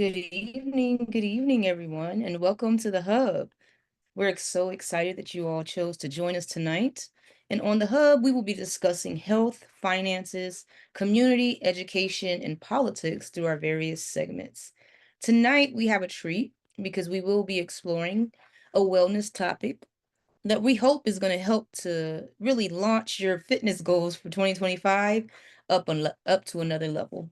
Good evening, everyone, and welcome to the Hub. We're so excited that you all chose to join us tonight. And on the Hub, we will be discussing health, finances, community, education, and politics through our various segments. Tonight, we have a treat because we will be exploring a wellness topic that we hope is going to help to really launch your fitness goals for 2025 up to another level.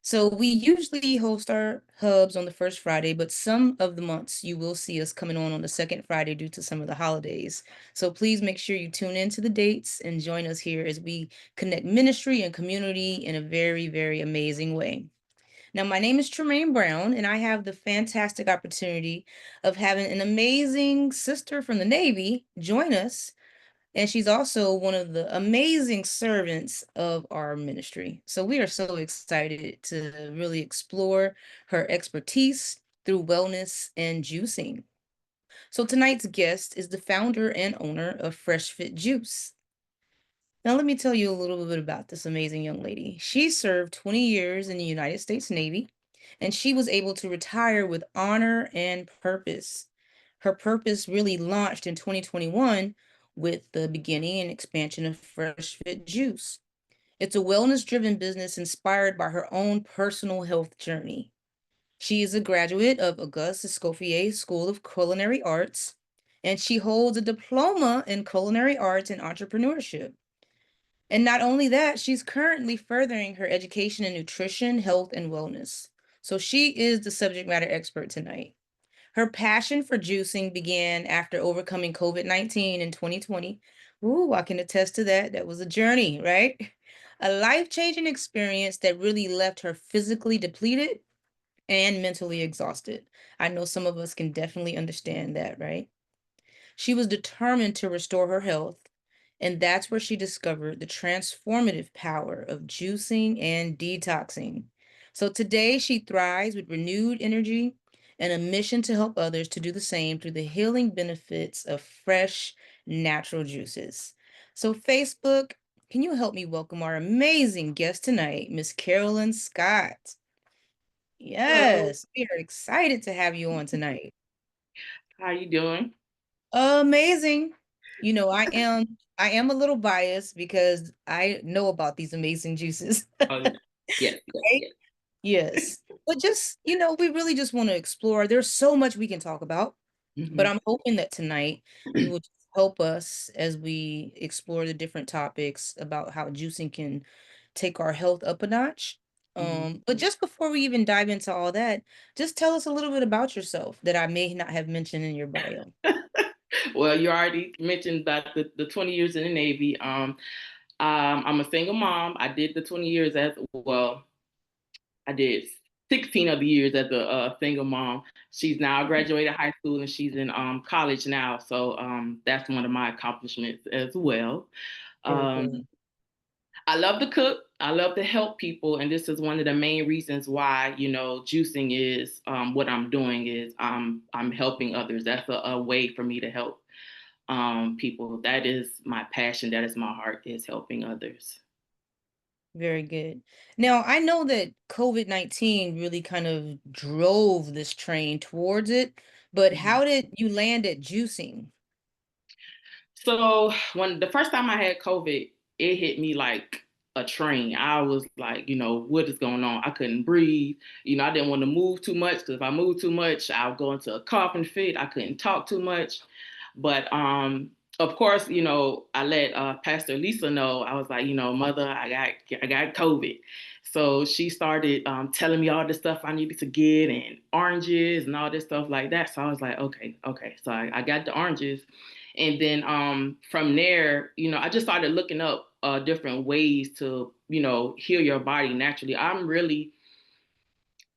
So we usually host our hubs on the first Friday, but some of the months you will see us coming on the second Friday due to some of the holidays. So please make sure you tune into the dates and join us here as we connect ministry and community in a very, very amazing way. Now, my name is Tremaine Brown, and I have the fantastic opportunity of having an amazing sister from the Navy join us, and she's also one of the amazing servants of our ministry. So we are so excited to really explore her expertise through wellness and juicing. So tonight's guest is the founder and owner of Fresh Fit Juice. Now, let me tell you a little bit about this amazing young lady. She served 20 years in the United States Navy, and she was able to retire with honor and purpose. Her purpose really launched in 2021 with the beginning and expansion of Fresh Fit Juice. It's a wellness-driven business inspired by her own personal health journey. She is a graduate of Auguste Escoffier School of Culinary Arts, and she holds a diploma in culinary arts and entrepreneurship. And not only that, she's currently furthering her education in nutrition, health, and wellness. So she is the subject matter expert tonight. Her passion for juicing began after overcoming COVID-19 in 2020. Ooh, I can attest to that. That was a journey, right? A life-changing experience that really left her physically depleted and mentally exhausted. I know some of us can definitely understand that, right? She was determined to restore her health, and that's where she discovered the transformative power of juicing and detoxing. So today she thrives with renewed energy and a mission to help others to do the same through the healing benefits of fresh, natural juices. So, Facebook, can you help me welcome our amazing guest tonight, Miss Carolyn Scott? Hello, Yes, we are excited to have you on tonight. how you doing? Amazing. I am a little biased because I know about these amazing juices, Oh, yeah. Yes, yes, right? yes. Yes. But just, we really just want to explore. There's so much we can talk about, but hmm I'm hoping that tonight you will just help us as we explore the different topics about how juicing can take our health up a notch. hmm But just before we even dive into all that, just tell us a little bit about yourself that I may not have mentioned in your bio. Well, you already mentioned about the 20 years in the Navy. I'm a single mom. I did the 20 years as well. I did 16 of the years as a single mom. She's now graduated high school and she's in college now. So that's one of my accomplishments as well. Very Um, good. I love to cook. I love to help people, and this is one of the main reasons why juicing is what I'm doing is I'm helping others. That's a way for me to help people. That is my passion. That is my heart is helping others. Very good. Now, I know that COVID-19 really kind of drove this train towards it, but Mhm. how did you land at juicing? So when the first time I had COVID, it hit me like a train. I was like, what is going on? I couldn't breathe. I didn't want to move too much because if I moved too much, I would go into a coughing fit. I couldn't talk too much. But of course, I let Pastor Lisa know. I was like, Mother, I got COVID. So she started telling me all the stuff I needed to get and oranges and all this stuff like that. So I was like, okay, okay. So I got the oranges. And then from there, I just started looking up different ways to, heal your body naturally.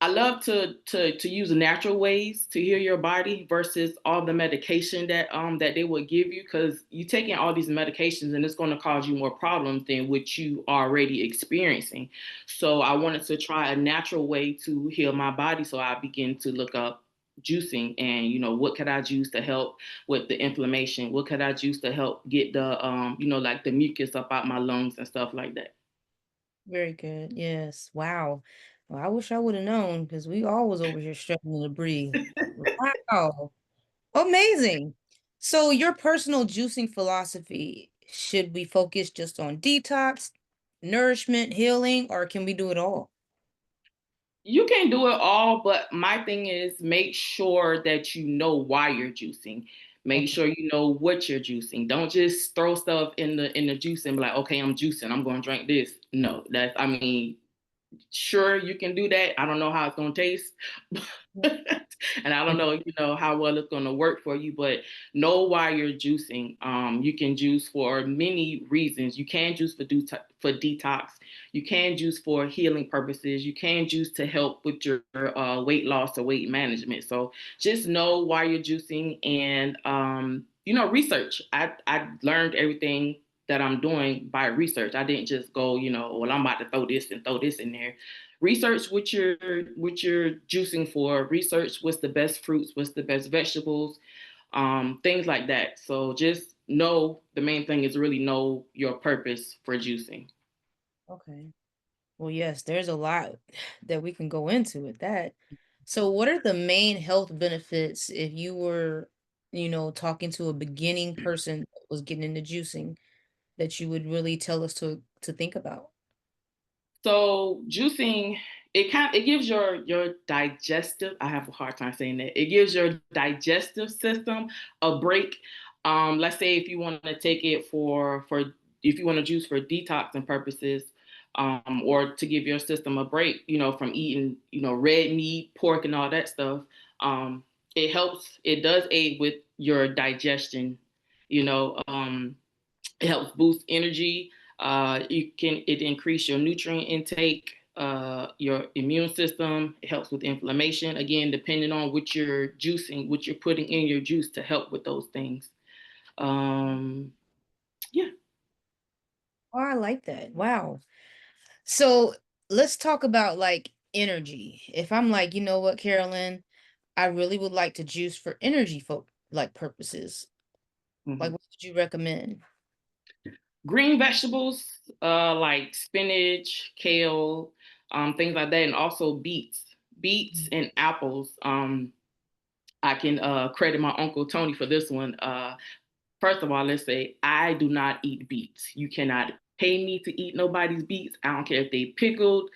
I love to use natural ways to heal your body versus all the medication that they would give you, because you taking all these medications and it's going to cause you more problems than what you already experiencing. So I wanted to try a natural way to heal my body. So I began to look up juicing and what could I juice to help with the inflammation? What could I juice to help get the like the mucus up out my lungs and stuff like that? Very good. Yes. Wow. Well, I wish I would have known because we always over here struggling to breathe. Wow. Amazing. So your personal juicing philosophy, should we focus just on detox, nourishment, healing, or can we do it all? You can do it all, but my thing is make sure that you know why you're juicing. Make Okay. sure you know what you're juicing. Don't just throw stuff in the juice and be like, okay, I'm juicing. I'm going to drink this. No, that's I mean, sure you can do that. I don't know how it's going to taste. And I don't know, how well it's going to work for you, but know why you're juicing. You can juice for many reasons. You can juice for detox. You can juice for healing purposes. You can juice to help with your weight loss or weight management. So just know why you're juicing and research. I learned everything that I'm doing by research. I didn't just go, well, I'm about to throw this and throw this in there. Research what you're juicing for. Research what's the best fruits, what's the best vegetables, things like that. So just know the main thing is really know your purpose for juicing. Okay. Well, yes, there's a lot that we can go into with that. So, what are the main health benefits if you were, talking to a beginning person that was getting into juicing that you would really tell us to think about? So juicing, it gives your digestive. I have a hard time saying that. It gives your digestive system a break. Let's say if you want to take it for if you want to juice for detoxing purposes, or to give your system a break, from eating, red meat, pork, and all that stuff. It helps. It does aid with your digestion. You know, it helps boost energy. It increase your nutrient intake, your immune system. It helps with inflammation. Again, depending on what you're juicing, what you're putting in your juice to help with those things. Um, yeah. Oh, I like that. Wow. So, let's talk about like energy. If I'm like, you know what, Carolyn, I really would like to juice for energy like purposes. Like, Mhm. what would you recommend? Green vegetables, like spinach, kale, things like that, and also beets and apples. I can credit my uncle Tony for this one. First of all, let's say I do not eat beets. You cannot pay me to eat nobody's beets. I don't care if they pickled,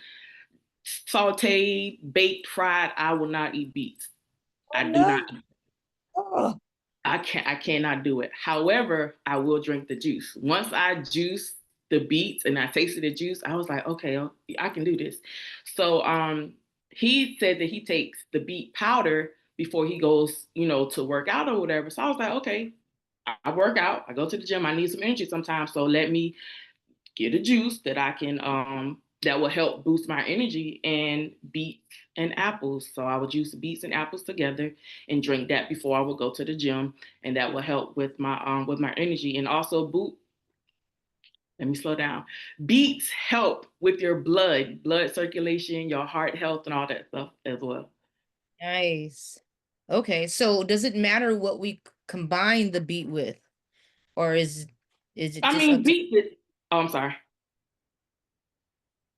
sauteed, baked, fried. I will not eat beets. Oh I do not. no. Oh, I cannot do it. However, I will drink the juice. Once I juice the beets and I tasted the juice, I was like, okay, I can do this. So he said that he takes the beet powder before he goes, to work out or whatever. So I was like, okay, I work out, I go to the gym, I need some energy sometimes. So let me get a juice that I can that will help boost my energy and beets and apples. So I would juice beets and apples together and drink that before I would go to the gym, and that will help with my energy. And also let me slow down. Beets help with your blood circulation, your heart health, and all that stuff as well. nice. Okay, so does it matter what we combine the beet with, or is it I just mean, up to? beets. Oh, I'm sorry.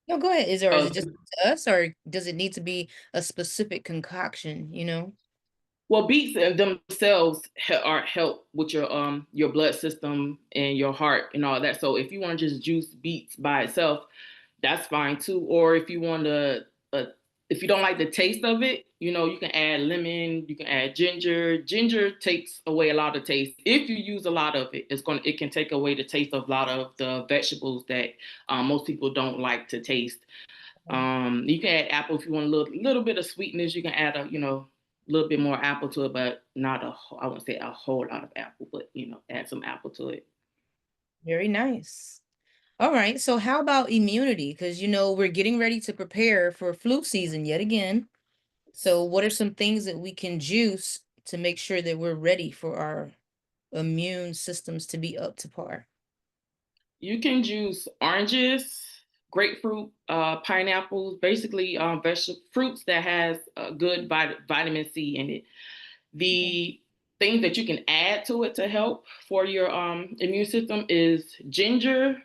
No, go ahead. Is Uh, it just up to us, or does it need to be a specific concoction, Well, beets in themselves help with your blood system and your heart and all that. So if you want to just juice beets by itself, that's fine too. Or if you don't like the taste of it, you can add lemon, you can add ginger. Ginger takes away a lot of taste. If you use a lot of it, it can take away the taste of a lot of the vegetables that most people don't like to taste. Okay. You can add apple if you want a little bit of sweetness. You can add a little bit more apple to it, but not I wouldn't say a whole lot of apple, but add some apple to it. Very nice. All right, so how about immunity? Because we're getting ready to prepare for flu season yet again. So what are some things that we can juice to make sure that we're ready for our immune systems to be up to par? You can juice oranges, grapefruit, pineapples, basically vegetable fruits that has good vitamin C in it. Okay. The things that you can add to it to help for your immune system is ginger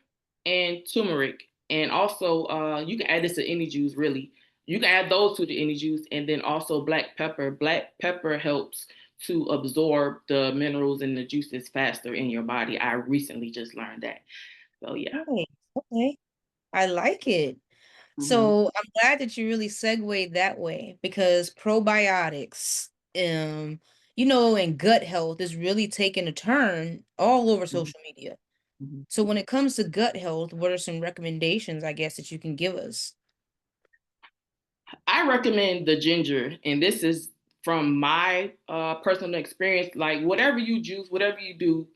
and turmeric. And also, you can add this to any juice, really. You can add those to the any juice, and then also black pepper. Black pepper helps to absorb the minerals and the juices faster in your body. I recently just learned that. So yeah. Nice. Okay. I like it. Hmm. So I'm glad that you really segued that way because probiotics, and gut health is really taking a turn all over Hmm. social media. Hmm. So when it comes to gut health, what are some recommendations, I guess, that you can give us? I recommend the ginger, and this is from my personal experience. Like whatever you juice, whatever you do,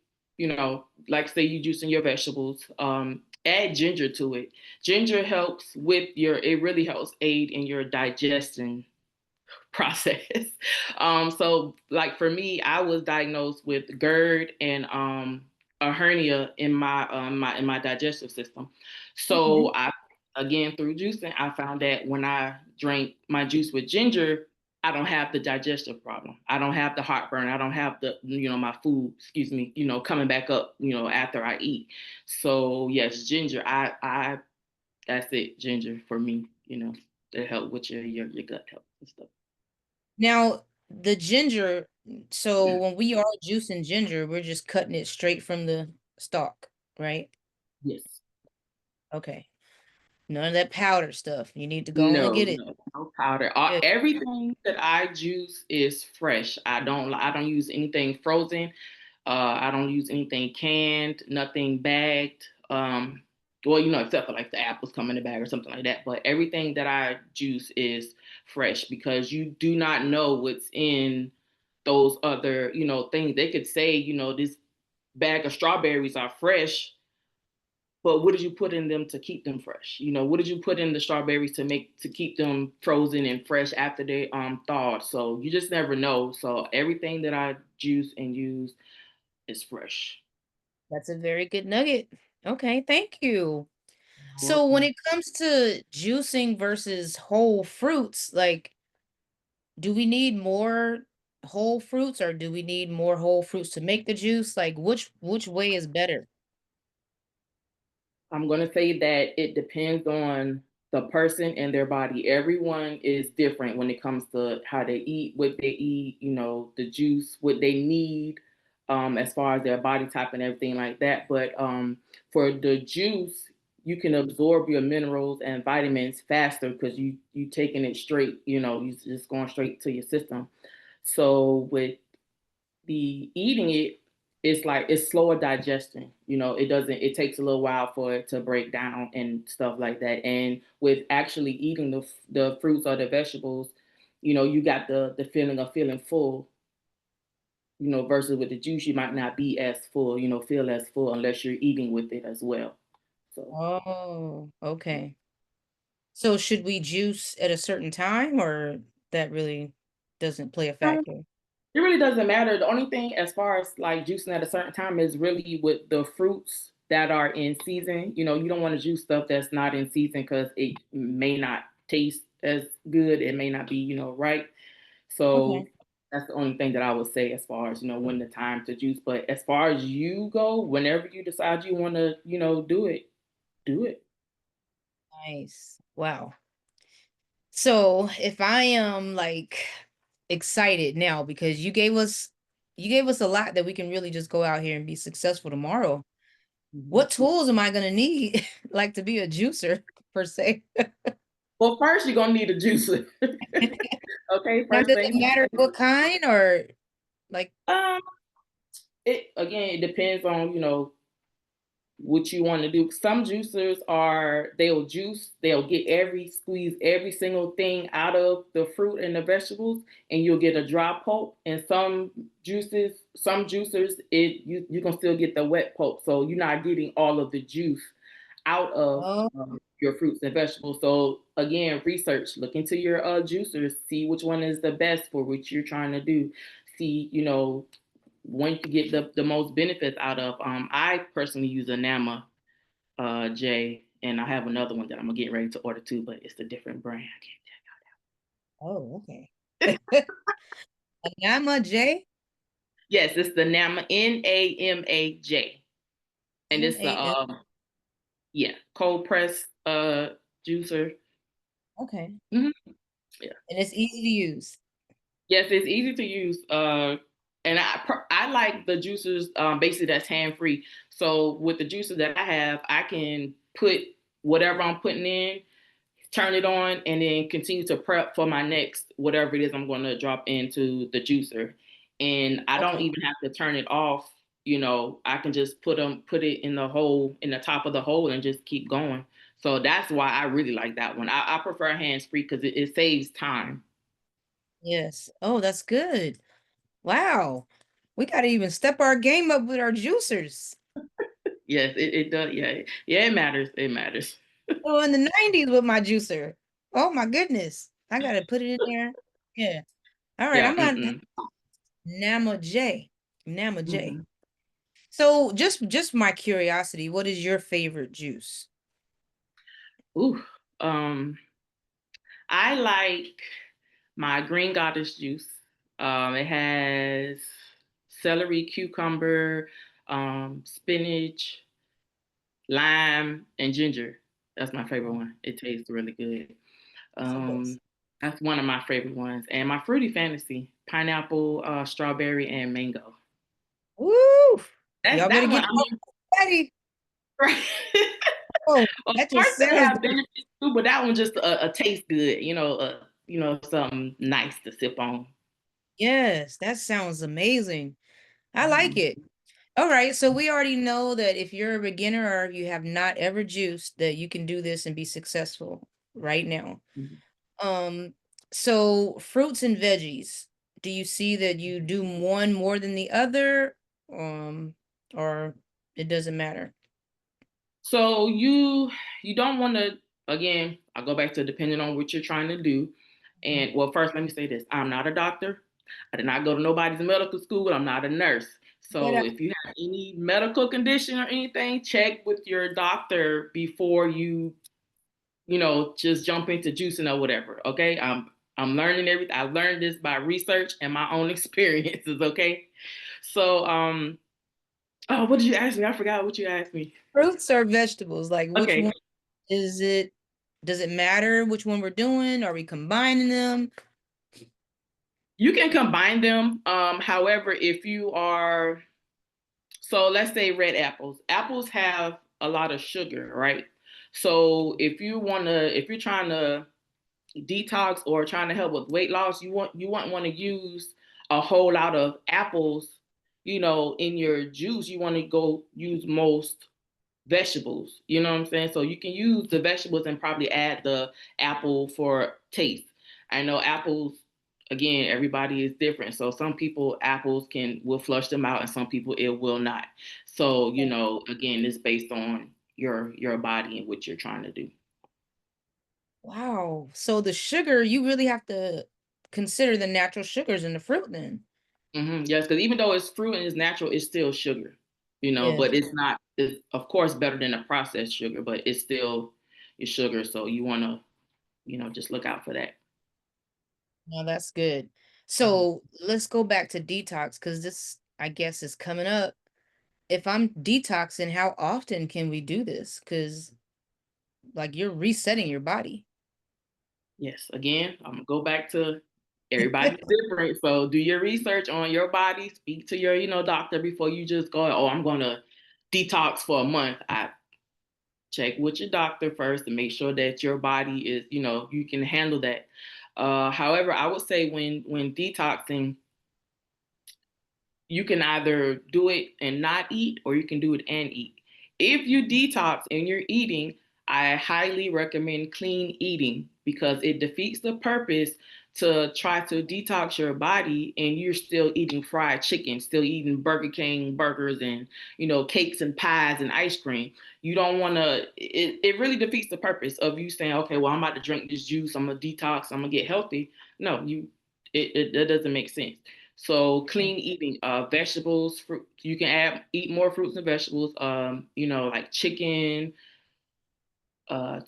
like say you juicing your vegetables, add ginger to it. Ginger helps with it really helps aid in your digestion process. So like for me, I was diagnosed with GERD and a hernia in my digestive system. Okay. So I again through juicing, I found that when I drank my juice with ginger, I don't have the digestive problem. I don't have the heartburn. I don't have the my food, excuse me, coming back up, after I eat. So yes, ginger. I that's it, ginger for me. To help with your gut health and stuff. Now, the ginger, so when we are juicing ginger, we're just cutting it straight from the stalk, right? Yes. Okay. None of that powder stuff. You need to go on and No, get it. no, no powder. Yeah. Everything that I juice is fresh. I don't use anything frozen. I don't use anything canned, nothing bagged. Well, except for like the apples come in a bag or something like that. But everything that I juice is fresh because you do not know what's in those other, things. They could say, this bag of strawberries are fresh, but what did you put in them to keep them fresh? What did you put in the strawberries to keep them frozen and fresh after they thawed? So you just never know. So everything that I juice and use is fresh. That's a very good nugget. Okay, thank you. You're So when welcome. it comes to juicing versus whole fruits, like, do we need more whole fruits or do we need more whole fruits to make the juice? Like, which way is better? I'm going to say that it depends on the person and their body. Everyone is different when it comes to how they eat, what they eat, the juice, what they need, as far as their body type and everything like that. But for the juice, you can absorb your minerals and vitamins faster because you taking it straight, you just going straight to your system. So with the eating it, it's like it's slower digestion. It takes a little while for it to break down and stuff like that. And with actually eating the fruits or the vegetables, you got the feeling of feeling full. Versus with the juice, you might not be as full. Feel as full unless you're eating with it as well. So Oh, okay. So should we juice at a certain time or that really doesn't play a factor? it really doesn't matter. The only thing as far as like juicing at a certain time is really with the fruits that are in season. You don't want to juice stuff that's not in season because it may not taste as good. It may not be, right. Okay. So that's the only thing that I would say as far as, when the time to juice. But as far as you go, whenever you decide you want to, do it, do it. Nice. Wow. So if I am like excited now because you gave us a lot that we can really just go out here and be successful tomorrow. Mhm. What tools am I gonna need like to be a juicer per se? Well, first you're gonna need a juicer. Okay, Now first does it things matter first. what kind or like Um, it again, it depends on what you want to do. Some juicers they'll get squeeze every single thing out of the fruit and the vegetables, and you'll get a dry pulp. And some juicers, you can still get the wet pulp, so you're not getting all of the juice out of oh your fruits and vegetables. So again, look into your juicers, see which one is the best for what you're trying to do. See, one to get the most benefits out of. I personally use a Nama J, and I have another one that I'm gonna get ready to order too, but it's a different brand. I oh okay. A Yama J? Yes, it's the Nama NAMAJ, and it's a NAM. yeah cold press juicer. Okay. Mhm. Yeah. And it's easy to use. Yes, it's easy to use. And I like the juicers basically that's hand free. So with the juicer that I have, I can put whatever I'm putting in, turn it on, and then continue to prep for my next whatever it is I'm going to drop into the juicer. And I don't Okay. even have to turn it off. I can just put it in the hole, in the top of the hole, and just keep going. So that's why I really like that one. I prefer hands free because it saves time. Yes. Oh, that's good. Wow. We got to even step our game up with our juicers. Yes, it does. Yeah, yeah, it matters. It matters. Oh, in the 90s with my juicer. Oh my goodness. I got to put it in there. Yeah. All right. Yeah. I'm going to Nama J. Nama J. Mhm. So just my curiosity, what is your favorite juice? Ooh. Um, I like my green goddess juice. It has celery, cucumber, spinach, lime, and ginger. That's my favorite one. It tastes really good. That's the best. Um, that's one of my favorite ones. And my fruity fantasy, pineapple, strawberry, and mango. Woo! That's Y'all better that one. get I mean, ready. right. Oh, Of that course, just they sounds have benefits too, but that one just tastes good. Something nice to sip on. yes, that sounds amazing. I like Mhm. it. All right, so we already know that if you're a beginner or you have not ever juiced, that you can do this and be successful right now. Mhm. Um, so fruits and veggies, do you see that you do one more than the other? Um, or it doesn't matter? So you don't want to, again, I go back to depending on what you're trying to do. Mhm. And well, first let me say this. I'm not a doctor. I did not go to nobody's medical school. I'm not a nurse. But So if you have any medical condition or anything, check with your doctor before just jump into juicing or whatever. Okay. I'm learning everything. I learned this by research and my own experiences. Okay. So oh, what did you ask me? I forgot what you asked me. fruits or vegetables, like which Okay. one is it? Does it matter which one we're doing? Are we combining them? You can combine them. However, if you are, so let's say red apples. Apples have a lot of sugar, right? So if you're trying to detox or trying to help with weight loss, you want to use a whole lot of apples, in your juice. You want to go use most vegetables. You know what I'm saying? So you can use the vegetables and probably add the apple for taste. I know apples, again, everybody is different. So some people apples will flush them out and some people it will not. So, again, it's based on your body and what you're trying to do. Wow. So the sugar, you really have to consider the natural sugars in the fruit then. Yes, because even though it's fruit and it's natural, it's still sugar, Yes. but it's not, it's of course better than a processed sugar, but it's still your sugar. So you want to, just look out for that. No, that's good. Mhm. So let's go back to detox because this, I guess, is coming up. If I'm detoxing, how often can we do this? Because like you're resetting your body. Yes, again, I'm gonna go back to everybody's different. So do your research on your body. Speak to your, doctor before you just go. Oh, I'm gonna detox for a month. I check with your doctor first to make sure that your body is, you can handle that. However, I would say when detoxing, you can either do it and not eat, or you can do it and eat. If you detox and you're eating, I highly recommend clean eating because it defeats the purpose to try to detox your body and you're still eating fried chicken, still eating Burger King burgers and, cakes and pies and ice cream. You don't want to, it really defeats the purpose of you saying, okay, well, I'm about to drink this juice, I'm going to detox, I'm going to get healthy. No, that doesn't make sense. So clean eating, vegetables, fruit. You can eat more fruits and vegetables. Like chicken,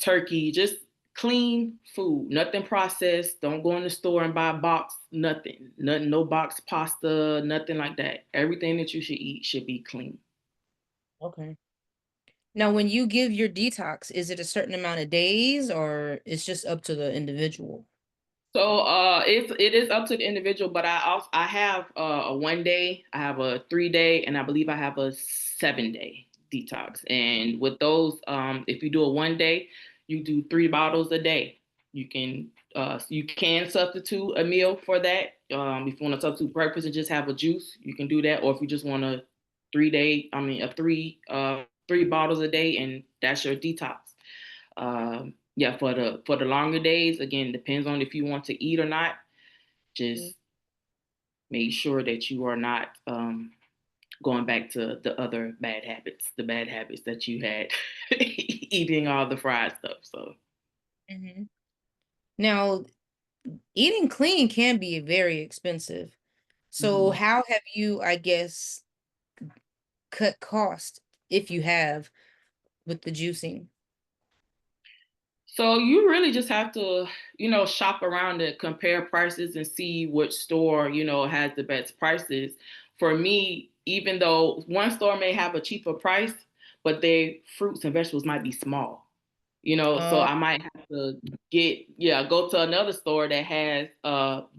turkey, just clean food. Nothing processed. Don't go in the store and buy box. Nothing. No box pasta. Nothing like that. Everything that you should eat should be clean. Okay. Now, when you give your detox, is it a certain amount of days or it's just up to the individual? So it is up to the individual, but I have a 1 day, I have a 3 day, and I believe I have a 7 day detox. And with those, if you do a 1 day, you do 3 bottles a day. You can substitute a meal for that. If you want to substitute breakfast and just have a juice, you can do that. Or if you just want a 3 day, I mean a three bottles a day, and that's your detox. Yeah, for the longer days, again, depends on if you want to eat or not. Mm. Just make sure that you are not going back to the other bad habits that you had eating all the fried stuff. So Mhm. Now, eating clean can be very expensive. So mhm. how have you, I guess, cut cost if you have with the juicing? So you really just have to, shop around and compare prices and see which store, has the best prices. For me, even though one store may have a cheaper price, but their fruits and vegetables might be small. So Uh, I might have to go to another store that has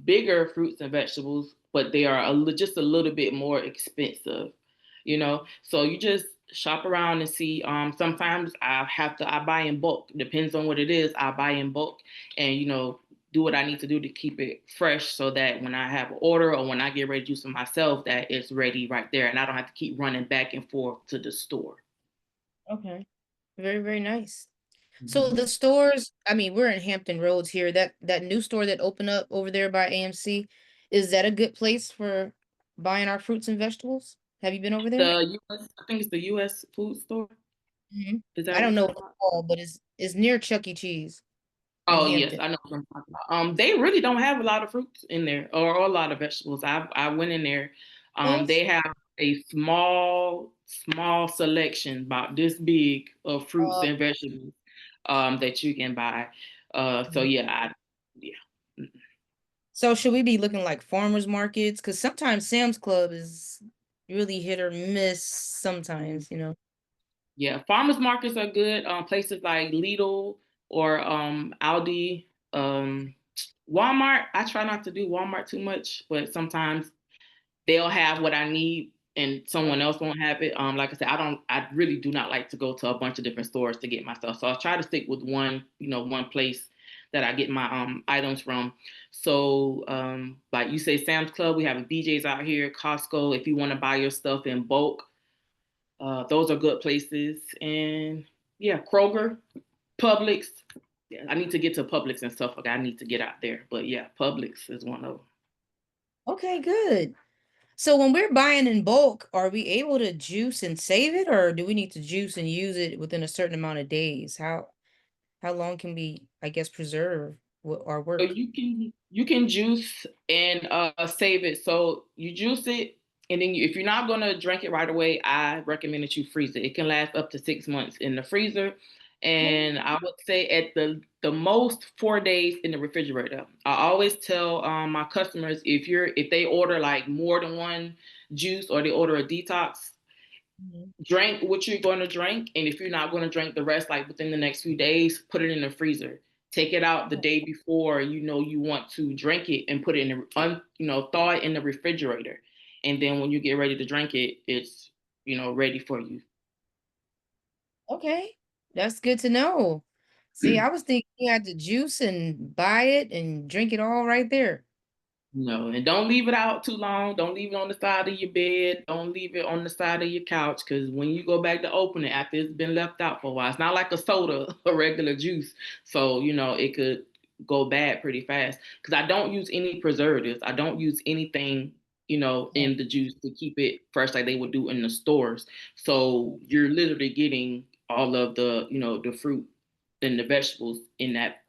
bigger fruits and vegetables, but they are just a little bit more expensive. So you just shop around and see. Sometimes I buy in bulk. Depends on what it is. I buy in bulk, and do what I need to do to keep it fresh, so that when I have an order or when I get ready to do some myself, that it's ready right there, and I don't have to keep running back and forth to the store. okay. Very, very nice. So Mhm. the stores, I mean, we're in Hampton Roads here. That new store that opened up over there by AMC, is that a good place for buying our fruits and vegetables? Have you been over there? I think it's the U.S. food store. Mhm. Is I that what don't you're know talking what it's about? called, but it's near Chuck E. Cheese in Oh yes, Hampton. I know what I'm talking about. They really don't have a lot of fruits in there, or a lot of vegetables. I went in there. Yes. They have a small selection, about this big, of fruits Uh, and vegetables that you can buy. So mhm. yeah. So should we be looking like farmers markets? Because sometimes Sam's Club is really hit or miss sometimes, you know. Yeah, farmers markets are good. Places like Lidl or Aldi, Walmart. I try not to do Walmart too much, but sometimes they'll have what I need and someone else won't have it. Like I said, I really do not like to go to a bunch of different stores to get my stuff. So I try to stick with one place that I get my items from. So like you say, Sam's Club, we have BJ's out here, Costco. If you want to buy your stuff in bulk, those are good places. And yeah, Kroger, Publix. Yeah, I need to get to Publix and stuff like I need to get out there. But yeah, Publix is one of them. Okay, good. So when we're buying in bulk, are we able to juice and save it, or do we need to juice and use it within a certain amount of days? How long can we, I guess, preserve our So work? you can juice and save it. So you juice it, and then if you're not gonna drink it right away, I recommend that you freeze it. It can last up to 6 months in the freezer, Okay. and I would say at the most 4 days in the refrigerator. I always tell my customers, if they order like more than one juice or they order a detox, Mhm. drink what you're going to drink, and if you're not going to drink the rest like within the next few days, put it in the freezer. Take it out the Oh, day before you want to drink it, and put it in thaw it in the refrigerator, and then when you get ready to drink it, it's ready for you. okay. That's good to know. See, I was thinking you had to juice and buy it and drink it all right there. No, and don't leave it out too long. Don't leave it on the side of your bed. Don't leave it on the side of your couch, because when you go back to open it after it's been left out for a while, it's not like a soda, a regular juice. So, it could go bad pretty fast. Because I don't use any preservatives. I don't use anything, Oh, in the juice to keep it fresh like they would do in the stores. So you're literally getting all of the fruit and the vegetables in that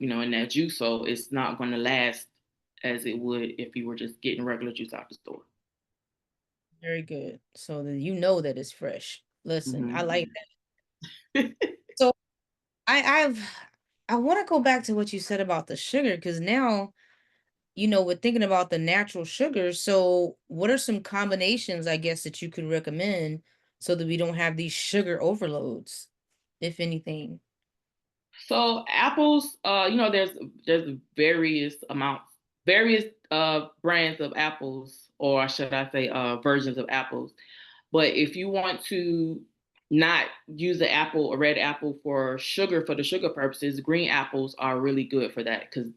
juice. So it's not going to last as it would if you were just getting regular juice out the store. very good. So then you know that it's fresh. Listen, I like Mhm. that. So I've I want to go back to what you said about the sugar because now, we're thinking about the natural sugars. So what are some combinations, I guess, that you could recommend so that we don't have these sugar overloads? if anything? So apples, there's various brands of apples, or should I say, versions of apples. But if you want to not use the apple or red apple for the sugar purposes, green apples are really good for that because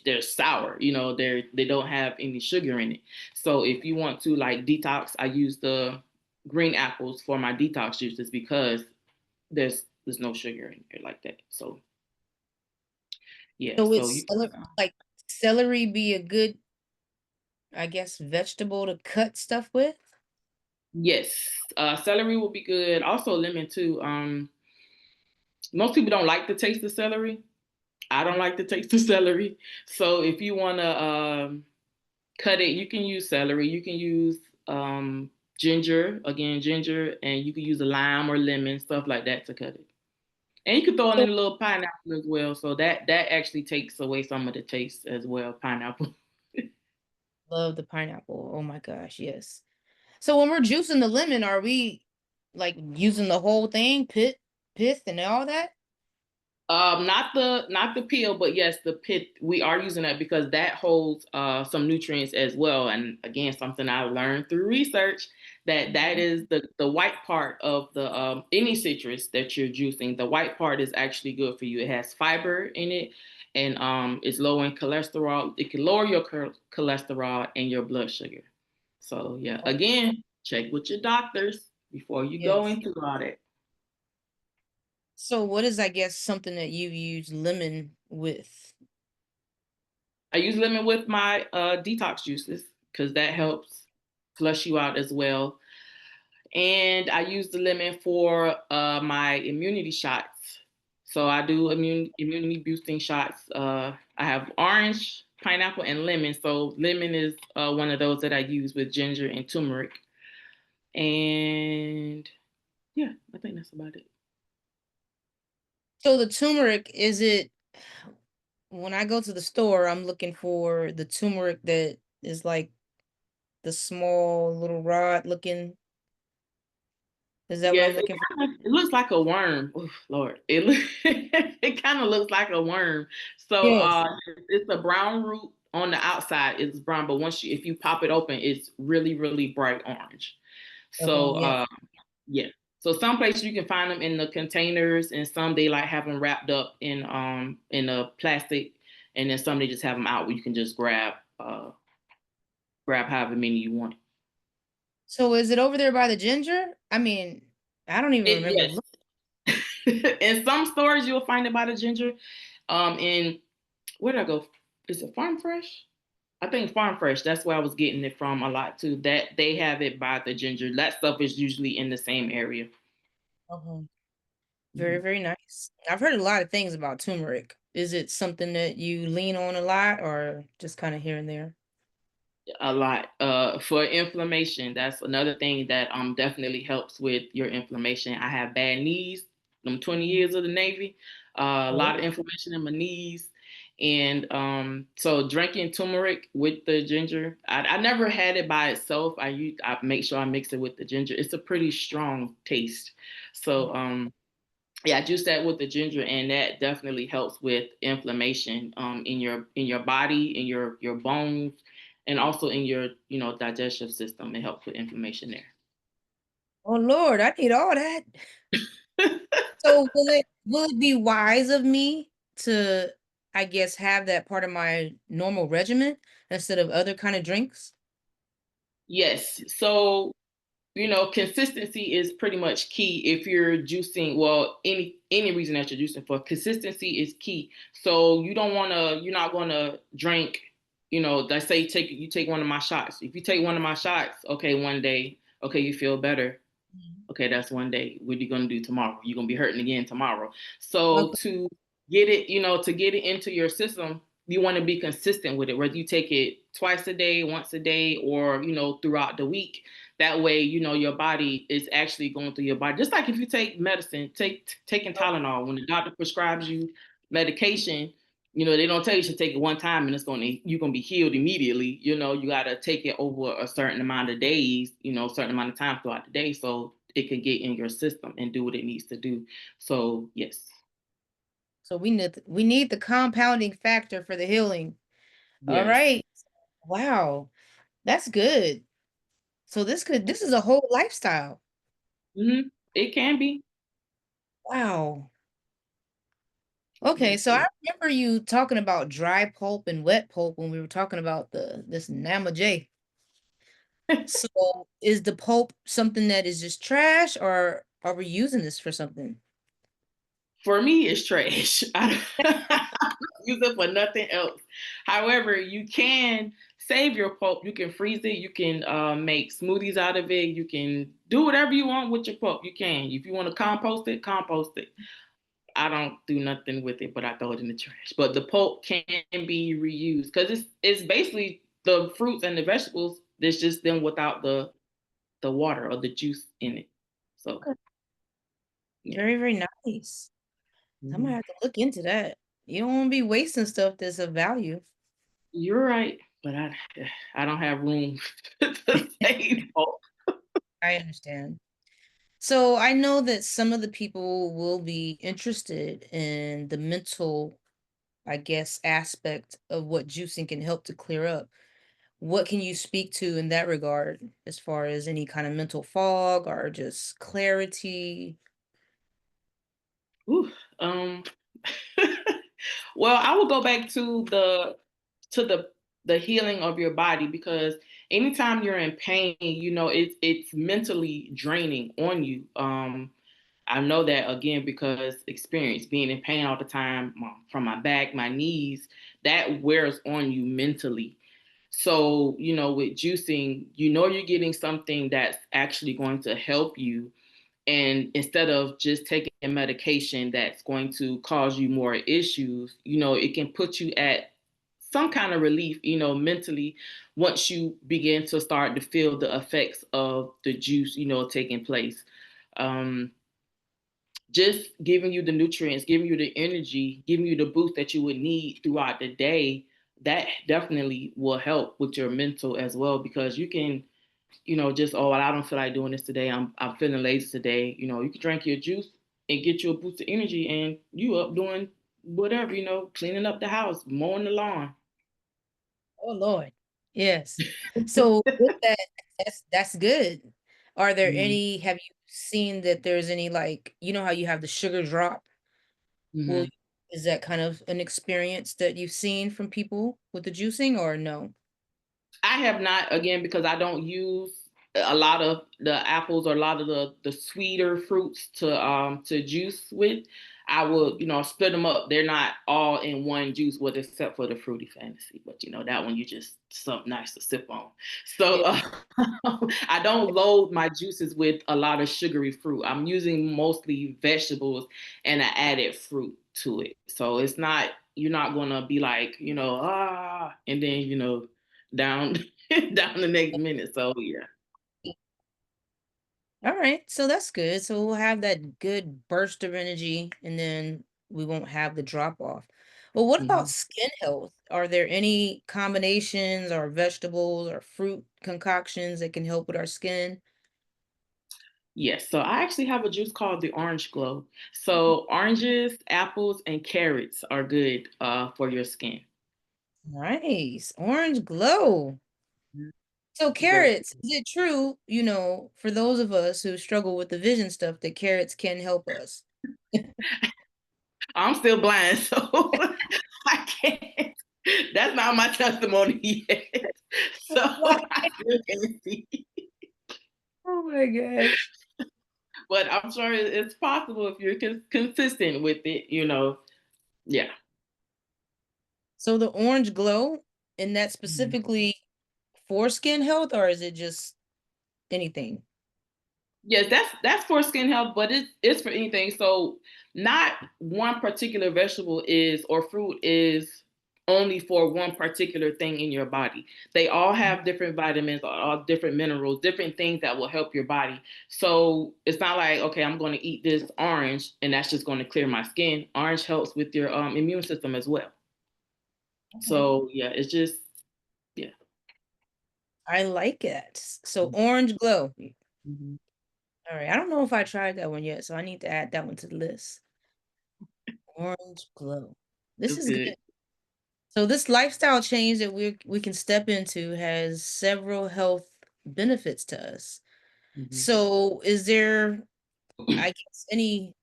they're sour. They don't have any sugar in it. So if you want to like detox, I use the green apples for my detox juices because there's no sugar in it like that. So yeah, So so it's you can, like celery be a good, I guess, vegetable to cut stuff with? yes, celery will be good. Also lemon too. Most people don't like the taste of celery. I don't like the taste of celery. So if you want to cut it, you can use celery. You can use ginger, again, ginger, and you can use a lime or lemon, stuff like that to cut it. And you can throw So in a little pineapple as well. So that actually takes away some of the taste as well, pineapple. love the pineapple. Oh my gosh, yes. So when we're juicing the lemon, are we like using the whole thing, pith and all that? Not the peel, but yes, the pit. We are using that because that holds some nutrients as well. And again, something I learned through research that Mhm. is the white part of the any citrus that you're juicing. The white part is actually good for you. It has fiber in it, and it's low in cholesterol. It can lower your cholesterol and your blood sugar. So yeah, Oh, again, check with your doctors before you go yes. into all that. So what is, I guess, something that you use lemon with? I use lemon with my detox juices because that helps flush you out as well. And I use the lemon for my immunity shots. So I do immunity boosting shots. I have orange, pineapple, and lemon. So lemon is one of those that I use with ginger and turmeric. And yeah, I think that's about it. So the turmeric, is it when I go to the store, I'm looking for the turmeric that is like the small little rod looking. Is that what I'm Yes, looking for? it looks like a worm. Oh, Lord, it kind of looks like a worm. So Yes. it's a brown root on the outside. It's brown, but if you pop it open, it's really really bright orange. Okay, So yes. yeah. So some places you can find them in the containers, and some they like have them wrapped up in a plastic, and then some they just have them out where you can just grab however many you want. So is it over there by the ginger? I mean, I don't even remember. Yes. Look, In some stores, you'll find it by the ginger. In where did I go? Is it Farm Fresh? I think Farm Fresh. That's where I was getting it from a lot too. That they have it by the ginger. That stuff is usually in the same area. okay. Very, Mhm. very nice. I've heard a lot of things about turmeric. Is it something that you lean on a lot or just kind of here and there? A lot for inflammation. That's another thing that definitely helps with your inflammation. I have bad knees. Them 20 Mhm. years of the Navy, a lot Oh, of inflammation in my knees. And so drinking turmeric with the ginger, I never had it by itself. I make sure I mix it with the ginger. It's a pretty strong taste. So yeah, I juice that with the ginger, and that definitely helps with inflammation in your body, in your bones, and also in your digestive system. It helps with inflammation oh Lord, I need all that. there. So will it be wise of me to, I guess, have that part of my normal regimen instead of other kind of drinks? Yes. So consistency is pretty much key if you're juicing. Well, any reason that you're juicing for, consistency is key. So you're not gonna drink. Let's say you take one of my shots. If you take one of my shots, okay, one day, okay, you feel better. Mhm. Okay, that's one day. What are you gonna do tomorrow? You're gonna be hurting again tomorrow. So Okay. to get it into your system, you want to be consistent with it, whether you take it twice a day, once a day, or throughout the week. That way, your body is actually going through your body. Just like if you take medicine, taking Tylenol, when the doctor prescribes you medication, they don't tell you to take it one time and you're gonna be healed immediately. You gotta take it over a certain amount of days, a certain amount of time throughout the day. So it could get in your system and do what it needs to do. So yes, So we need the compounding factor for the healing. All yes. right. Wow. That's good. So this is a whole lifestyle. It can be. Wow. Okay, Yes, so I remember you talking about dry pulp and wet pulp when we were talking about this Nama J. So is the pulp something that is just trash, or are we using this for something? for me, it's trash. I don't use it for nothing else. However, you can save your pulp. You can freeze it. You can make smoothies out of it. You can do whatever you want with your pulp. You can. If you want to compost it, compost it. I don't do nothing with it, but I throw it in the trash. But the pulp can be reused because it's basically the fruits and the vegetables. It's just them without the water or the juice in it. So Okay. yeah. Very, very nice. I might Mhm. have to look into that. You don't want to be wasting stuff that's of value. You're right, but I don't have room to save pulp. I understand. So I know that some of the people will be interested in the mental, I guess, aspect of what juicing can help to clear up. What can you speak to in that regard as far as any kind of mental fog or just clarity? Ooh, um, well, I will go back to the healing of your body because anytime you're in pain, it's mentally draining on you. I know that again because experience being in pain all the time from my back, my knees, that wears on you mentally. So, with juicing, you're getting something that's actually going to help you. And instead of just taking medication that's going to cause you more issues, it can put you at some kind of relief, mentally once you begin to start to feel the effects of the juice, taking place. Um, just giving you the nutrients, giving you the energy, giving you the boost that you would need throughout the day, that definitely will help with your mental as well because you can, just well, I don't feel like doing this today. I'm feeling lazy today. You can drink your juice and get you a boost of energy and you up doing whatever, cleaning up the house, mowing the lawn. Oh Lord. Yes. So with that, that's good. Are there Hmm. any, have you seen that there's any, like, you know how you have the sugar drop? Will Hmm. Is that kind of an experience that you've seen from people with the juicing or no? I have not again because I don't use a lot of the apples or a lot of the sweeter fruits to juice with. I will, split them up. They're not all in one juice, with except for the fruity fantasy. But that one you just something nice to sip on. So Yeah. I don't load my juices with a lot of sugary fruit. I'm using mostly vegetables and I added fruit to it. So it's not you're not gonna be like, and then down down the next minute. So yeah. All right, so that's good. So we'll have that good burst of energy and then we won't have the drop off. Well, what about Mhm. skin health? Are there any combinations or vegetables or fruit concoctions that can help with our skin? Yes. So I actually have a juice called the Orange Glow. So oranges, apples, and carrots are good for your skin. Nice. Orange glow. Mhm. So Very. carrots, is it true, for those of us who struggle with the vision stuff, that carrots can help us? I'm still blind, so I can't. That's not my testimony yet. So Wow. I still can't see. Oh my gosh. But I'm sure it's possible if you're consistent with it. Yeah. So the orange glow, and that Mhm. specifically for skin health, or is it just anything? Yes, that's for skin health, but it's for anything. So not one particular vegetable is or fruit is only for one particular thing in your body. They all have different vitamins, all different minerals, different things that will help your body. So it's not like, okay, I'm going to eat this orange and that's just going to clear my skin. Orange helps with your immune system as well. Okay. So yeah, it's just yeah. I like it. So orange glow. Mhm. All right. I don't know if I tried that one yet, so I need to add that one to the list. Orange glow. This It's is good. good. So this lifestyle change that we can step into has several health benefits to us. Mhm. So is there, I guess, any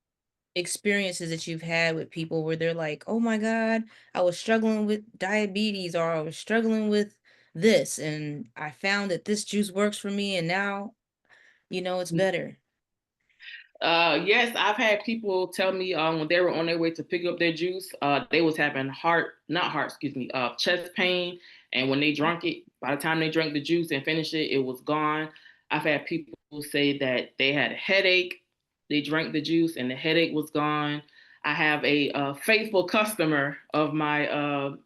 experiences that you've had with people where they're like, "Oh my God, I was struggling with diabetes or I was struggling with this and I found that this juice works for me and now, it's better." Yes, I've had people tell me when they were on their way to pick up their juice, they was having chest pain, and when they drank it, by the time they drank the juice and finished it, it was gone. I've had people say that they had a headache, they drank the juice and the headache was gone. I have a faithful customer of my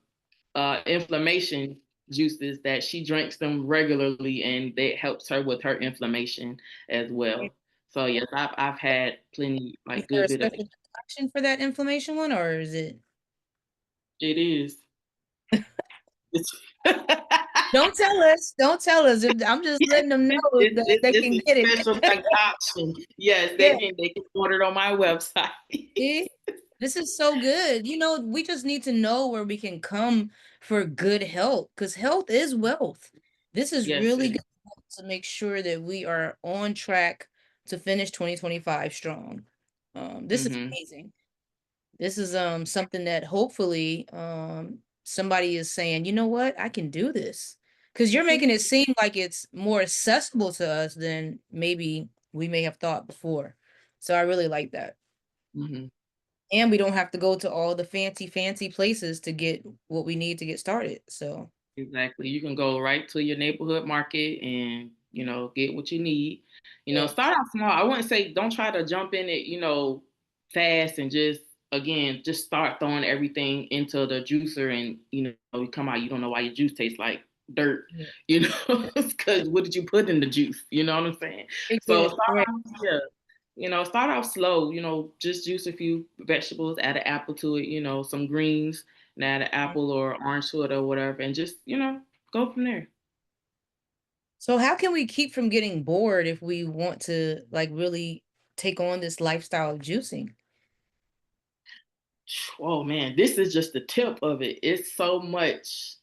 inflammation juices that she drinks them regularly, and it helps her with her inflammation as well. So yes, I've had plenty Is like there good a bit of special concoction for that inflammation one, or is it? it is. It's Don't tell us. Don't tell us. I'm just letting them know that they it's can a get special it. concoction. Yes, Yeah. they can order it on my website. See? This is so good. We just need to know where we can come for good health because health is wealth. This is Yes, really it good is. to make sure that we are on track to finish 2025 strong. This is Mm-hmm. amazing. This is something that hopefully somebody is saying, you know what, I can do this. Because you're making it seem like it's more accessible to us than maybe we may have thought before. So I really like that. Mm-hmm. And we don't have to go to all the fancy, fancy places to get what we need to get started. So Exactly. You can go right to your neighborhood market and, get what you need. yes. Start out small. I wouldn't say don't try to jump in it, fast and just start throwing everything into the juicer and, you come out, you don't know why your juice tastes like dirt, Yeah. because what did you put in the juice? You know what I'm saying? Very So good. start Right. out, yeah, start out slow, just juice a few vegetables, add an apple to it, some greens, and add an apple or orange to it or whatever, and just, go from there. So how can we keep from getting bored if we want to like really take on this lifestyle of juicing? Oh man, this is just the tip of it. It's so much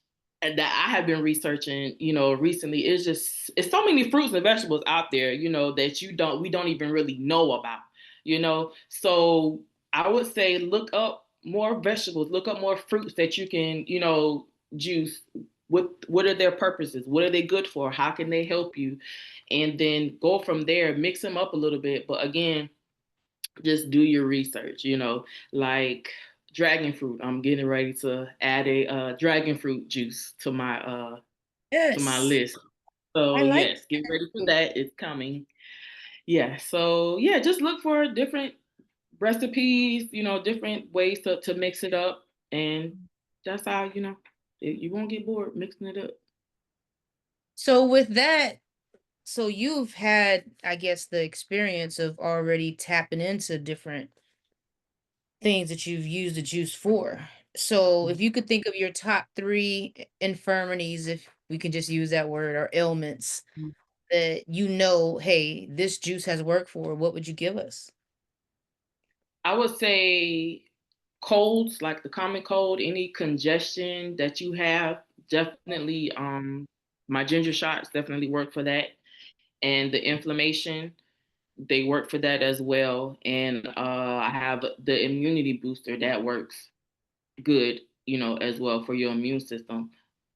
that I have been researching, recently. It's so many fruits and vegetables out there, that we don't even really know about, So I would say look up more vegetables, look up more fruits that you can, juice. What are their purposes? What are they good for? How can they help you? And then go from there, mix them up a little bit. But again, just do your research, like dragon fruit. I'm getting ready to add a dragon fruit juice to my Yes. list. So I like yes, get ready for that. that. It's coming. Yeah. So yeah, just look for different recipes, different ways to mix it up. And that's how, you won't get bored mixing it up. So with that, so you've had, I guess, the experience of already tapping into different things that you've used the juice for. So if you could think of your top three infirmities, if we can just use that word, or ailments that hey, this juice has worked for, what would you give us? I would say colds, like the common cold, any congestion that you have, definitely my ginger shots definitely work for that. And the inflammation, they work for that as well. And I have the immunity booster that works good, as well for your immune system.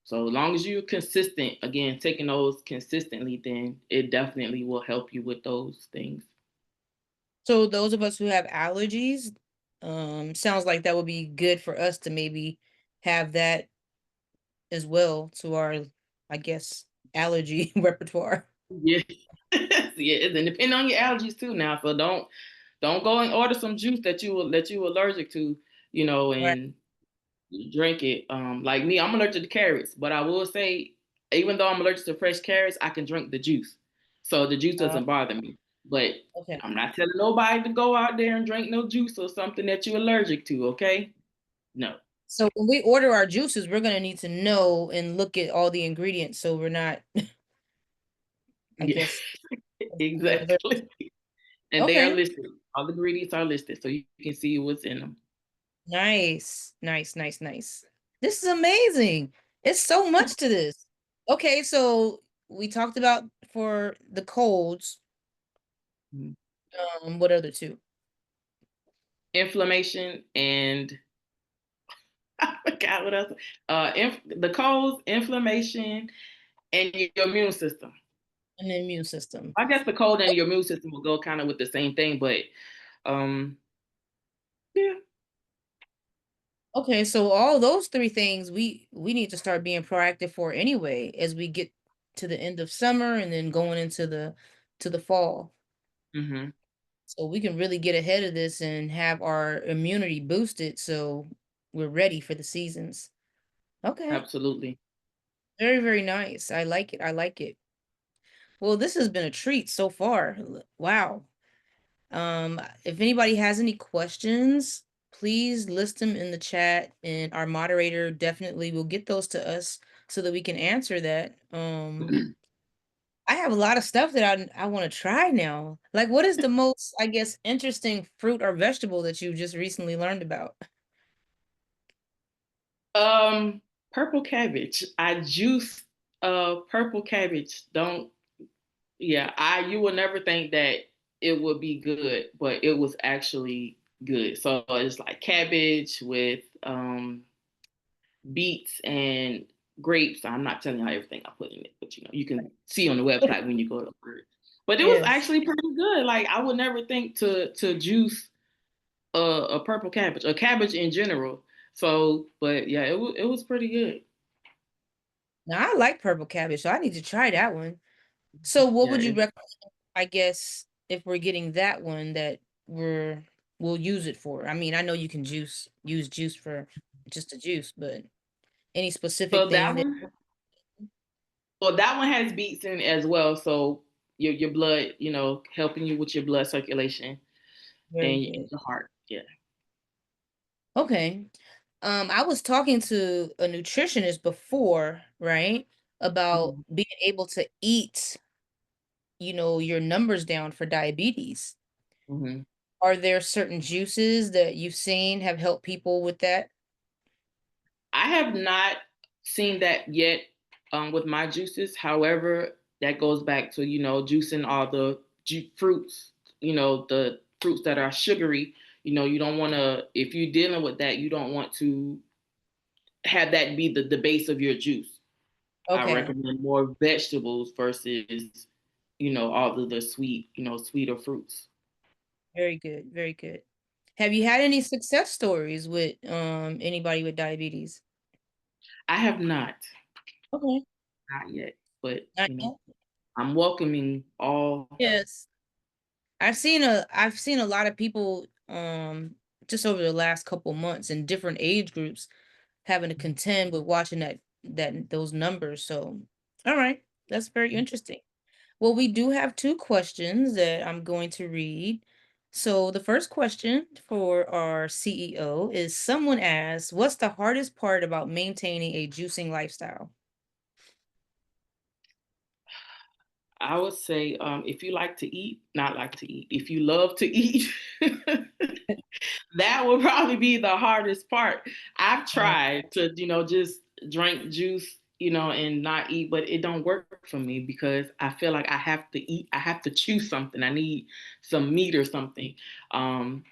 So as long as you're consistent, again, taking those consistently, then it definitely will help you with those things. So those of us who have allergies, sounds like that would be good for us to maybe have that as well to our, I guess, allergy repertoire. Yeah. Yeah, and depending on your allergies too now. So don't go and order some juice that you allergic to, Right. and drink it. Like me, I'm allergic to carrots, but I will say, even though I'm allergic to fresh carrots, I can drink the juice. So the juice Uh, doesn't bother me. But okay. I'm not telling nobody to go out there and drink no juice or something that you're allergic to, okay? No. So when we order our juices, we're gonna need to know and look at all the ingredients so we're not, I Yeah, guess, exactly. And they are Okay. listed. All the ingredients are listed, so you can see what's in them. Nice. Nice, nice, nice. This is amazing. It's so much to this. Okay, so we talked about for the colds, Mhm. what other two? Inflammation and I forgot what else. The colds, inflammation, and your immune system. And the immune system. I guess the cold and your immune system will go kind of with the same thing, but um, yeah, Okay, so all those three things we need to start being proactive for anyway as we get to the end of summer and then going into the fall. hmm So we can really get ahead of this and have our immunity boosted so we're ready for the seasons. Okay. absolutely. Very, very nice. I like it. I like it. Well, this has been a treat so far. Wow. If anybody has any questions, please list them in the chat and our moderator definitely will get those to us so that we can answer that. I have a lot of stuff that I want to try now. Like what is the most, I guess, interesting fruit or vegetable that you just recently learned about? Um, Purple cabbage. I juice purple cabbage. Don't Yeah, I you would never think that it would be good, but it was actually good. So it's like cabbage with beets and grapes. I'm not telling you everything I put in it, but you can see on the website when you go to order it. But it was Yes. actually pretty good. Like I would never think to juice a purple cabbage, a cabbage in general. So, but yeah, it was pretty good. Now I like purple cabbage, so I need to try that one. So what Yeah, would you recommend, I guess, if we're getting that one that we'll use it for? I mean, I know you can use juice for just a juice, but any specific so thing that that one, well, that one has beets in it as well. So your blood, helping you with your blood circulation very and good. your heart. Yeah. Okay. I was talking to a nutritionist before, right? About Mhm. being able to eat, your numbers down for diabetes. Mhm. Are there certain juices that you've seen have helped people with that? I have not seen that yet with my juices. However, that goes back to juicing all the fruits. The fruits that are sugary. You don't want to if you're dealing with that. You don't want to have that be the base of your juice. I Okay. recommend more vegetables versus all of the sweeter fruits. Very good, very good. Have you had any success stories with anybody with diabetes? I have Okay. not yet, but Not yet? I'm welcoming all. Yes. I've seen a lot of people just over the last couple months in different age groups having to contend with watching those numbers. So, all right, that's very interesting. Well, we do have two questions that I'm going to read. So, the first question for our CEO is someone asks, what's the hardest part about maintaining a juicing lifestyle? I would say if you like to eat, not like to eat, if you love to eat, that would probably be the hardest part. I've Mm. tried to, just drink juice, and not eat, but it don't work for me because I feel like I have to eat. I have to chew something. I need some meat or something. Um,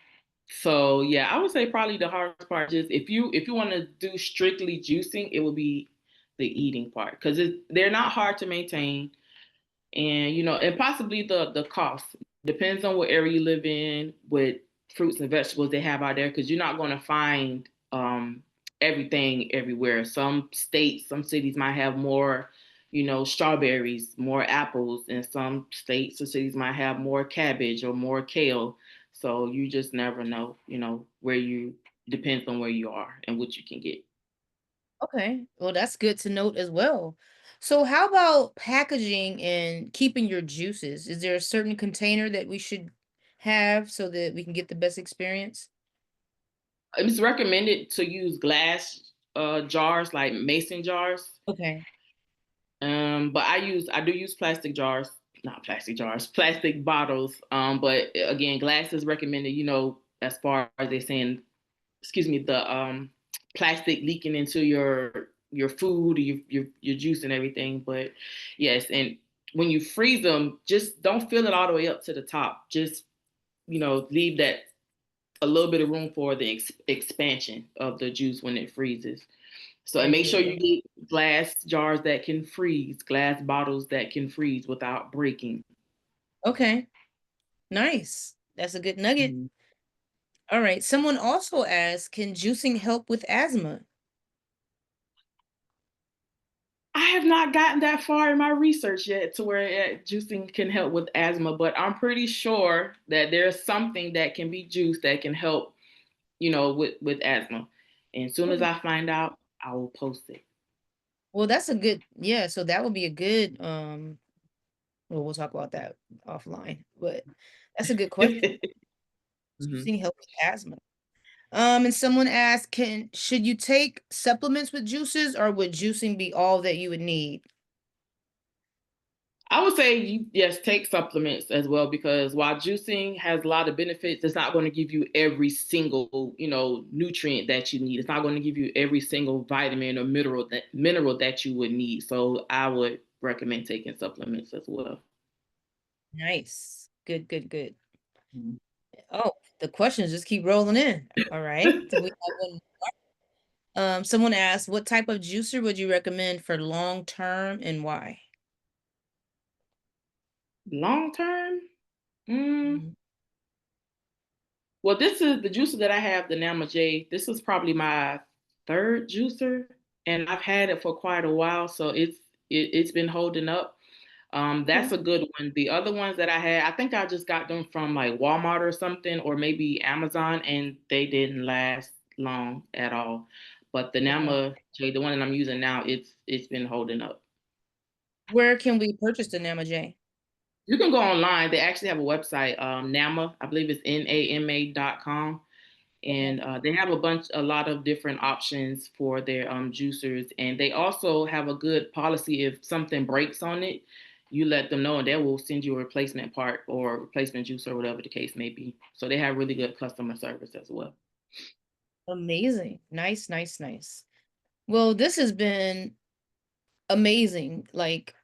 so yeah, I would say probably the hardest part is if you want to do strictly juicing, it would be the eating part because they're not hard to maintain and and possibly the cost depends on what area you live in with fruits and vegetables they have out there because you're not going to find everything everywhere. Some states, some cities might have more strawberries, more apples, and some states or cities might have more cabbage or more kale. So you just never know, where you depends on where you are and what you can get. Okay. Well, that's good to note as well. So, how about packaging and keeping your juices? Is there a certain container that we should have so that we can get the best experience? It's recommended to use glass jars like mason jars. Okay. But I do use plastic jars not plastic jars, plastic bottles. But again, glass is recommended, as far as they're saying, excuse me, the plastic leaking into your food, your juice and everything. But yes, and when you freeze them, just don't fill it all the way up to the top. Just, leave that a little bit of room for the expansion of the juice when it freezes. So, and Very make sure good. you get glass jars that can freeze, glass bottles that can freeze without breaking. Okay. Nice. That's a good nugget. Mhm. All right. Someone also asked, can juicing help with asthma? I have not gotten that far in my research yet to where juicing can help with asthma, but I'm pretty sure that there's something that can be juiced that can help, with asthma. And as soon as Okay. I find out, I will post it. Well, that's a good, yeah, so that would be a good, well, we'll talk about that offline, but that's a good question. Mhm. Juicing help with asthma. And someone asked, should you take supplements with juices or would juicing be all that you would need? I would say yes, take supplements as well because while juicing has a lot of benefits, it's not going to give you every single, nutrient that you need. It's not going to give you every single vitamin or mineral that you would need. So I would recommend taking supplements as well. Nice. Good, good, good. Mhm. Oh, the questions just keep rolling in. All right. So we have one. Someone asked, what type of juicer would you recommend for long term and why? Long term, mm, Mhm. well, this is the juicer that I have, the Nama J. This is probably my third juicer, and I've had it for quite a while, so it's been holding up. Okay. That's a good one. The other ones that I had, I think I just got them from like Walmart or something, or maybe Amazon, and they didn't last long at all. But the Okay. Nama J, the one that I'm using now, it's been holding up. Where can we purchase the Nama J? You can go online. They actually have a website, NAMA, I believe it's NAMA.com. Okay. And they have a lot of different options for their juicers, and they also have a good policy. If something breaks on it, you let them know, and they will send you a replacement part or replacement juicer, or whatever the case may be. So they have really good customer service as well. Amazing. Nice, nice, nice. Well, this has been amazing. Like,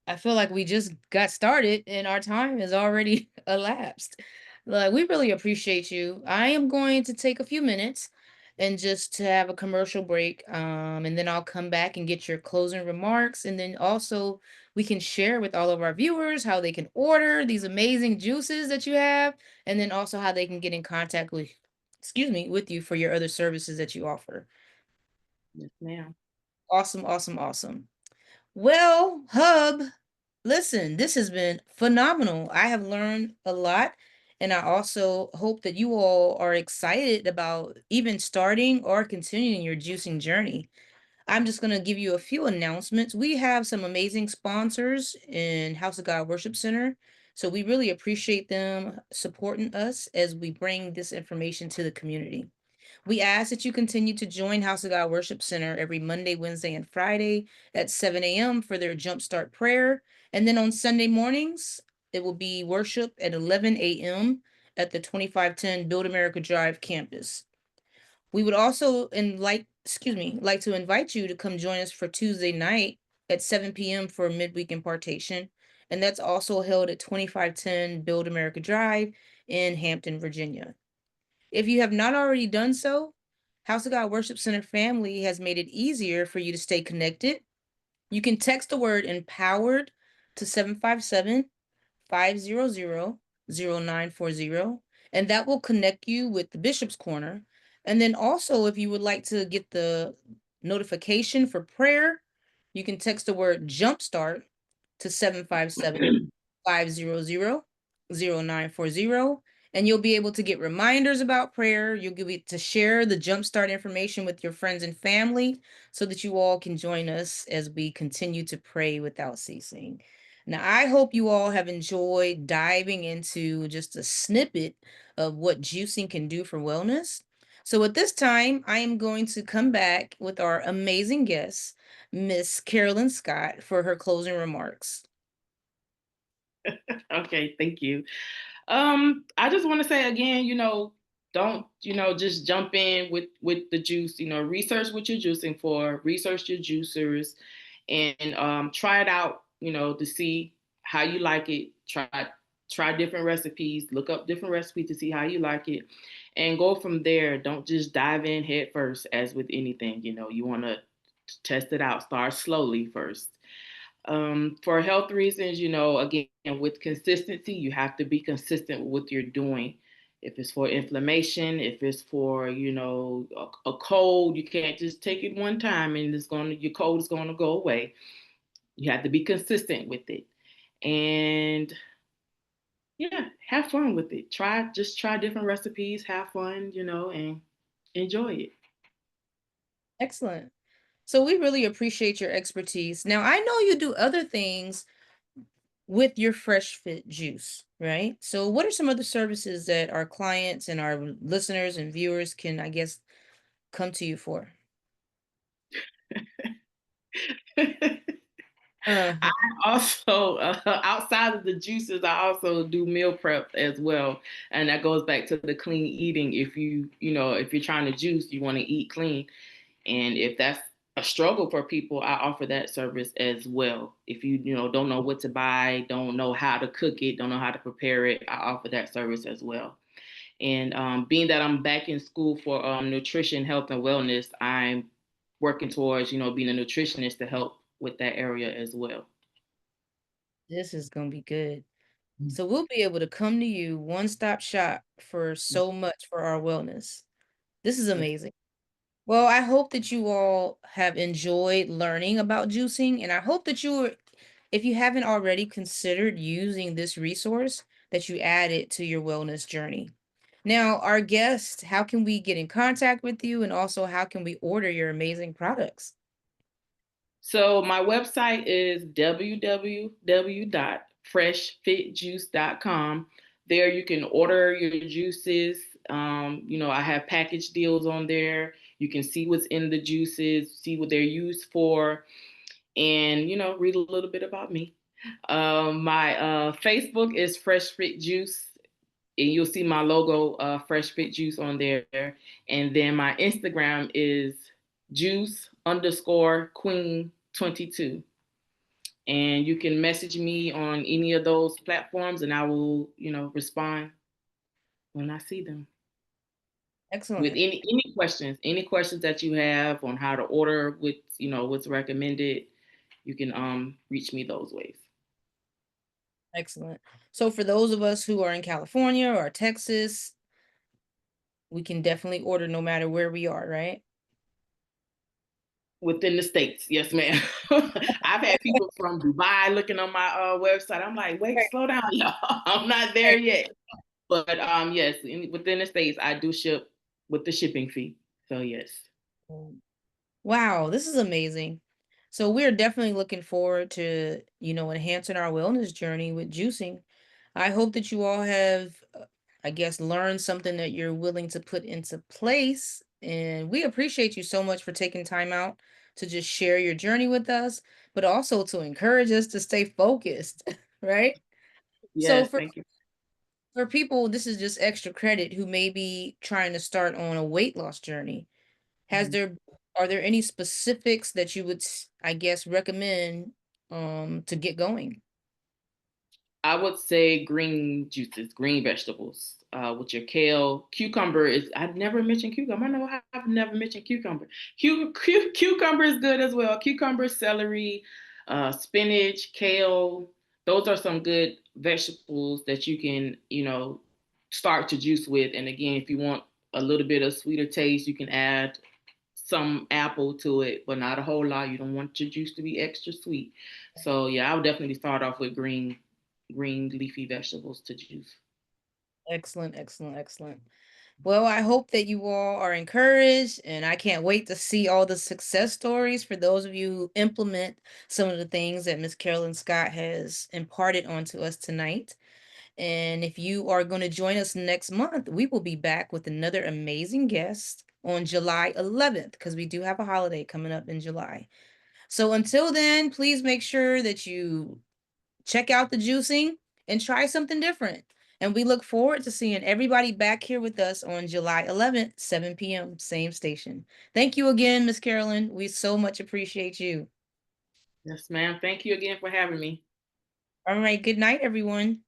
I feel like we just got started and our time has already elapsed. Like, we really appreciate you. I am going to take a few minutes and just to have a commercial break. And then I'll come back and get your closing remarks. And then also we can share with all of our viewers how they can order these amazing juices that you have, and then also how they can get in contact with, excuse me, with you for your other services that you offer. Yes, ma'am. Awesome, awesome, awesome. Well, Hub, listen, this has been phenomenal. I have learned a lot, and I also hope that you all are excited about even starting or continuing your juicing journey. I'm just going to give you a few announcements. We have some amazing sponsors in House of God Worship Center, so we really appreciate them supporting us as we bring this information to the community. We ask that you continue to join House of God Worship Center every Monday, Wednesday, and Friday at 7 a.m. for their Jumpstart prayer. And then on Sunday mornings, it will be worship at 11 a.m. at the 2510 Build America Drive campus. We would also like to invite you to come join us for Tuesday night at 7 p.m. for midweek impartation. And that's also held at 2510 Build America Drive in Hampton, Virginia. If you have not already done so, House of God Worship Center family has made it easier for you to stay connected. You can text the word empowered to 757-500-0940, and that will connect you with the Bishop's Corner. And then also, if you would like to get the notification for prayer, you can text the word jumpstart to 757-500-0940, and you'll be able to get reminders about prayer. You'll get to share the jumpstart information with your friends and family so that you all can join us as we continue to pray without ceasing. Now, I hope you all have enjoyed diving into just a snippet of what juicing can do for wellness. So at this time, I am going to come back with our amazing guest, Miss Carolyn Scott, for her closing remarks. Okay, thank you. I just want to say again, don't, just jump in with the juice. Research what you're juicing for, research your juicers, and try it out, to see how you like it. Try different recipes, look up different recipes to see how you like it, and go from there. Don't just dive in head first, as with anything. You want to test it out. Start slowly first. For health reasons, again, with consistency, you have to be consistent with what you're doing. If it's for inflammation, if it's for, a cold, you can't just take it one time and your cold is going to go away. You have to be consistent with it. And yeah, have fun with it. Just try different recipes, have fun, and enjoy it. Excellent. So we really appreciate your expertise. Now, I know you do other things with your Fresh Fit juice, right? So what are some other services that our clients and our listeners and viewers can, I guess, come to you for? Uh, I also, outside of the juices, I also do meal prep as well, and that goes back to the clean eating. If you're trying to juice, you want to eat clean, and if that's a struggle for people, I offer that service as well. If don't know what to buy, don't know how to cook it, don't know how to prepare it, I offer that service as well. And being that I'm back in school for nutrition, health, and wellness, I'm working towards being a nutritionist to help with that area as well. this is gonna be good. So we'll be able to come to you one-stop shop for so much for our wellness. This is Yes. amazing. Well, I hope that you all have enjoyed learning about juicing, and I hope that if you haven't already considered using this resource, that you add it to your wellness journey. Now, our guest, how can we get in contact with you, and also how can we order your amazing products? So my website is www.freshfitjuice.com. There you can order your juices. I have package deals on there. You can see what's in the juices, see what they're used for, and read a little bit about me. My Facebook is Fresh Fit Juice, and you'll see my logo, Fresh Fit Juice, on there. And then my Instagram is juice_queen22. And you can message me on any of those platforms, and I will, respond when I see them. With Excellent. any questions that you have on how to order, with what's recommended, you can reach me those ways. Excellent. So for those of us who are in California or Texas, we can definitely order no matter where we are, right? Within the states, yes, ma'am. I've had people from Dubai looking on my website. I'm like, wait, Right. slow down, y'all. I'm not there Right. yet. But yes, within the states, I do ship with the shipping fee. So yes. Mm. Wow, this is amazing. So we're definitely looking forward to, enhancing our wellness journey with juicing. I hope that you all have, I guess, learned something that you're willing to put into place. And we appreciate you so much for taking time out to just share your journey with us, but also to encourage us to stay focused, right? So Yes, thank you. for people, this is just extra credit who may be trying to start on a weight loss journey. Has Mhm. there Are there any specifics that you would, I guess, recommend to get going? I would say green juices, green vegetables, with your kale. Cucumber is, I've never mentioned cucumber. I know I've never mentioned cucumber. Cucumber is good as well. Cucumber, celery, spinach, kale. Those are some good vegetables that you can, start to juice with. And again, if you want a little bit of sweeter taste, you can add some apple to it, but not a whole lot. You don't want your juice to be extra sweet. So yeah, I would definitely start off with green leafy vegetables to juice. Excellent, excellent, excellent. Well, I hope that you all are encouraged, and I can't wait to see all the success stories for those of you who implement some of the things that Miss Carolyn Scott has imparted onto us tonight. And if you are going to join us next month, we will be back with another amazing guest on July 11th, because we do have a holiday coming up in July. So until then, please make sure that you check out the juicing and try something different. And we look forward to seeing everybody back here with us on July 11th, 7 p.m., same station. Thank you again, Miss Carolyn. We so much appreciate you. Yes, ma'am. Thank you again for having me. All right, good night, everyone.